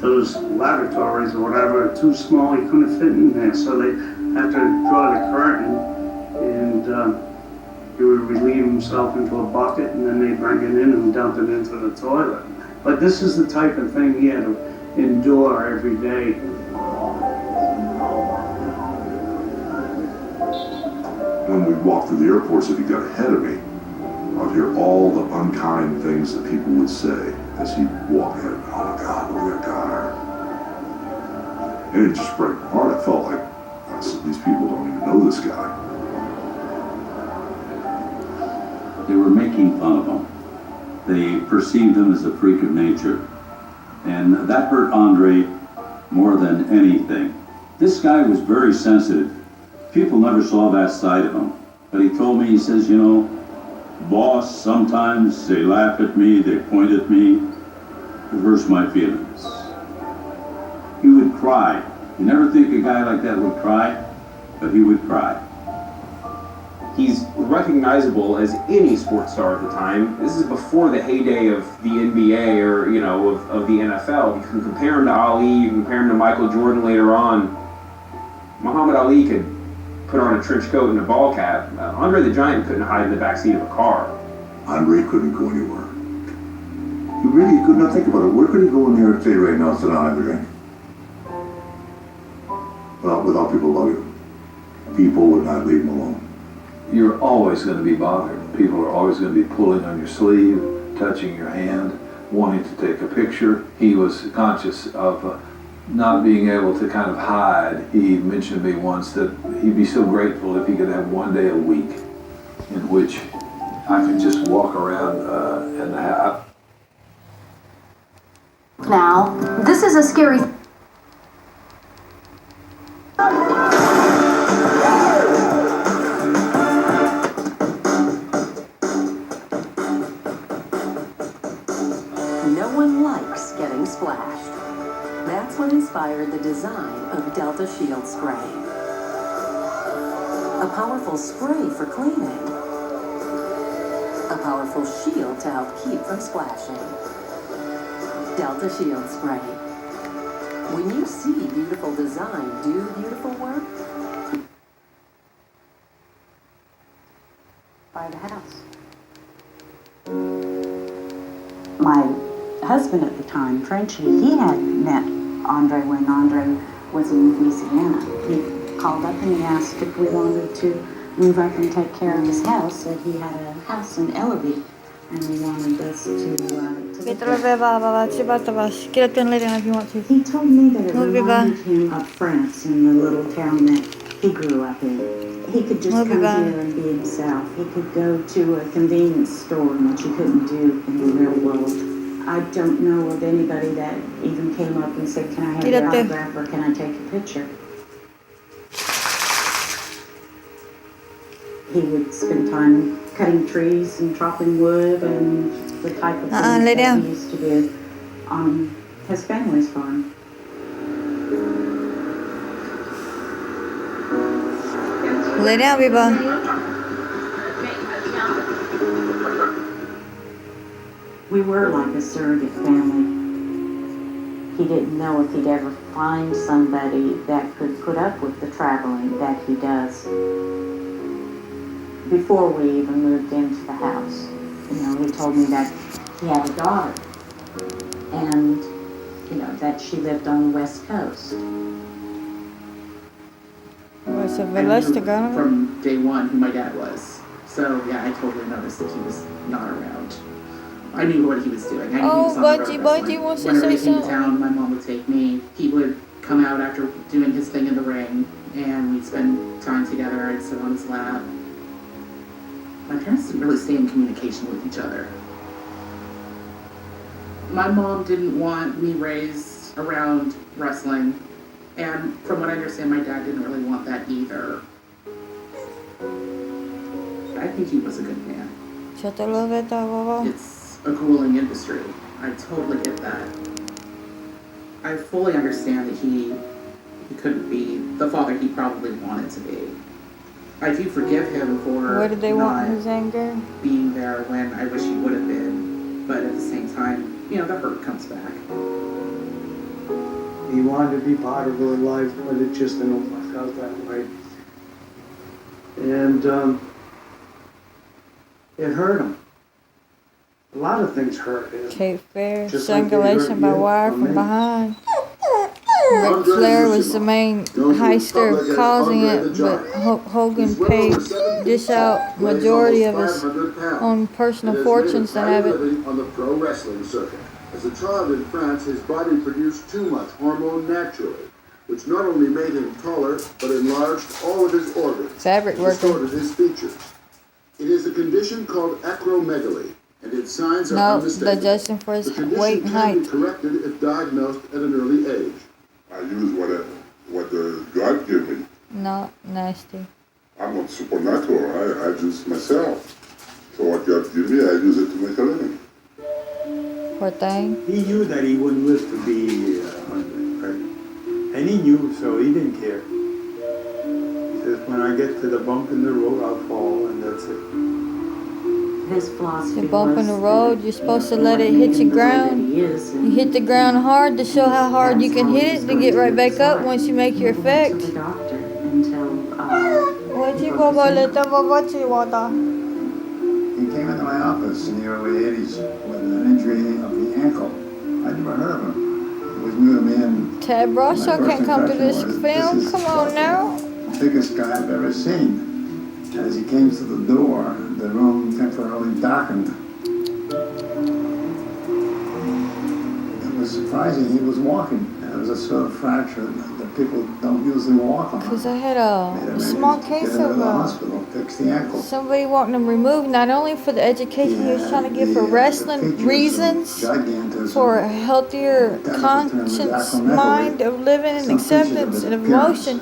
those lavatories or whatever are too small, he couldn't fit in there, so they had to draw the curtain, and he would relieve himself into a bucket, and then they bring it in and dump it into the toilet. But this is the type of thing he had to endure every day. When we walked through the airports, if he got ahead of me, I'd hear all the unkind things that people would say as he walked ahead of me. Oh my God, look at that guy. And it just broke my heart. I felt like, I said, these people don't even know this guy. They were making fun of him. They perceived him as a freak of nature. And that hurt Andre more than anything. This guy was very sensitive. People never saw that side of him. But he told me, he says, you know, boss, sometimes they laugh at me, they point at me, it hurts my feelings. He would cry. You never think a guy like that would cry, but he would cry. He's recognizable as any sports star at the time. This is before the heyday of the NBA or, you know, of the NFL. You can compare him to Ali, you can compare him to Michael Jordan later on. Muhammad Ali could put on a trench coat and a ball cap. Andre the Giant couldn't hide in the backseat of a car. Andre couldn't go anywhere. He really could not think about it. Where could he go in there and say right now, sit down, have a drink? Well, without people loving him. People would not leave him alone. You're always going to be bothered. People are always going to be pulling on your sleeve, touching your hand, wanting to take a picture. He was conscious of not being able to kind of hide. He mentioned to me once that he'd be so grateful if he could have one day a week in which I could just walk around and have. Now, this is a scary. No one likes getting splashed. That's what inspired the design of Delta Shield Spray. A powerful spray for cleaning. A powerful shield to help keep from splashing. Delta Shield Spray. When you see beautiful design do beautiful work, By the house. My husband at the time, Frenchie, he had met Andre when Andre was in Louisiana. He called up and he asked if we wanted to move up and take care of his house. Said he had a house in Ellerby and he wanted us to Get a little bit Get up and lay down if you want to. He told me that it reminded him of France and the little town that he grew up in. He could just come here and be himself. He could go to a convenience store, which he couldn't do in the real world. I don't know of anybody that even came up and said, can I have your autograph or can I take a picture? He would spend time cutting trees and chopping wood and the type of things that he used to do on his family's farm. Lay down, Biba. We were like a surrogate family. He didn't know if he'd ever find somebody that could put up with the traveling that he does. Before we even moved into the house, you know, he told me that he had a daughter and, you know, that she lived on the West Coast. I knew from day one who my dad was. So yeah, I totally noticed that he was not around. I knew what he was doing. I knew he was on the road wrestling. Whenever they came to town, my mom would take me. He would come out after doing his thing in the ring, and we'd spend time together. I'd sit on his lap. My parents didn't really stay in communication with each other. My mom didn't want me raised around wrestling. And from what I understand, my dad didn't really want that either. I think he was a good man. It's a grueling industry. I totally get that. I fully understand that he couldn't be the father he probably wanted to be. I do forgive him for Where did they want his anger? Being there when I wish he would have been. But at the same time, you know, the hurt comes back. he wanted to be part of her life, but it just didn't work out that way. And it hurt him. A lot of things hurt him. Cape Fear, Just like they hurt strangulation by you wire or from me. behind. Ric Flair was the main heister causing it, but Hogan paid dish out majority of his own personal fortunes to have it. On the pro wrestling circuit. As a child in France, his body produced too much hormone naturally, which not only made him taller, but enlarged all of his organs. Fabric and working. distorted his features. It is a condition called acromegaly, and its signs are No, unmistakable. digestion for his The condition weight and can height. be corrected if diagnosed at an early age. I use what God gave me. Not nasty. I'm not supernatural. I use myself. So what God gave me, I use it to make a living. Poor thing. He knew that he wouldn't live to be 100, right? And he knew, so he didn't care. He says, when I get to the bump in the road, I'll fall, and that's it. His philosophy You bump in the was road, that you're supposed to what let it made hit him the the way ground. that he is, and You hit the ground hard to show how hard you can hit it to get right back up once you make your he never went effect. to the doctor until What you go about let them what you want? He came into my office in the early 80s with an injury of the ankle. I'd never heard of him. It was new to me, and Ted Bradshaw my can't first come to this impression was, film. this is Come on now. the biggest guy I've ever seen. As he came to the door, the room temporarily darkened. It was surprising he was walking. It was a sort of fracture that people don't usually walk on. Because I had a small case Get him to of the hospital, fix the ankle. somebody wanting him removed, not only for the education he was trying to get for wrestling reasons, for a healthier conscious mind of living and acceptance and emotion,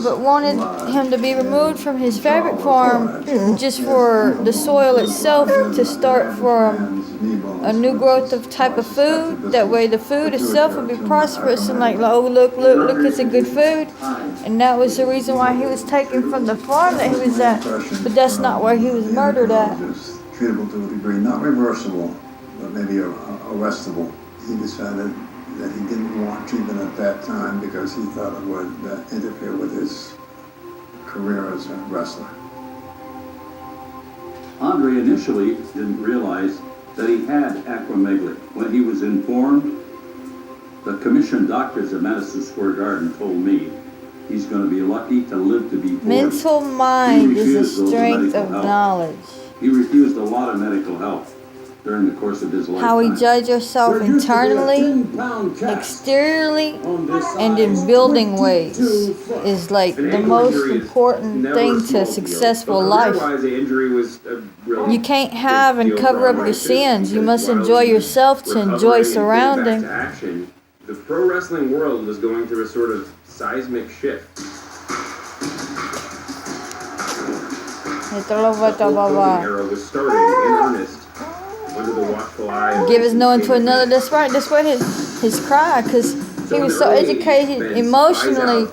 but wanted him to be removed from his fabric farm just for the soil itself to start for a new growth of type of food. That way the food itself would be prosperous and like, oh, look, it's a good food. And that was the reason why he was taken from the farm that he was at. But that's not where he was murdered at. Treatable to a degree, not reversible, but maybe arrestable. He decided that he didn't want treatment at that time because he thought it would interfere with his career as a wrestler. Aundre initially didn't realize that he had acromegaly. When he was informed, the commissioned doctors at Madison Square Garden told me he's going to be lucky to live to be 40. Mental mind is the strength of knowledge. He refused a lot of medical help during the course of his lifetime. How we judge ourselves internally, exteriorly, and in building ways is like the most important thing to a successful life. You can't have and cover up your sins. You must enjoy yourself to enjoy surrounding. The pro wrestling world was going through a sort of seismic shift. The era was starting in earnest under the watchful eye. Give his knowing to another. That's right. That's what his cry, because he was so educated emotionally.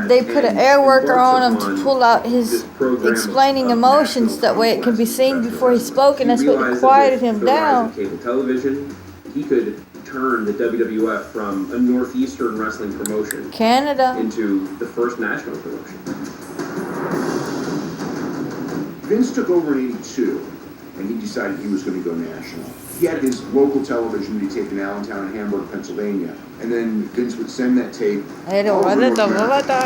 They put an air worker on him to pull out his explaining emotions. That way it can be seen before he spoke, and that's what quieted him down. Cable television, he could turn the WWF from a northeastern wrestling promotion, Canada, into the first national promotion. Vince took over in '82, and he decided he was going to go national. He had his local television that he taped in Allentown and Hamburg, Pennsylvania, and then Vince would send that tape all over North America.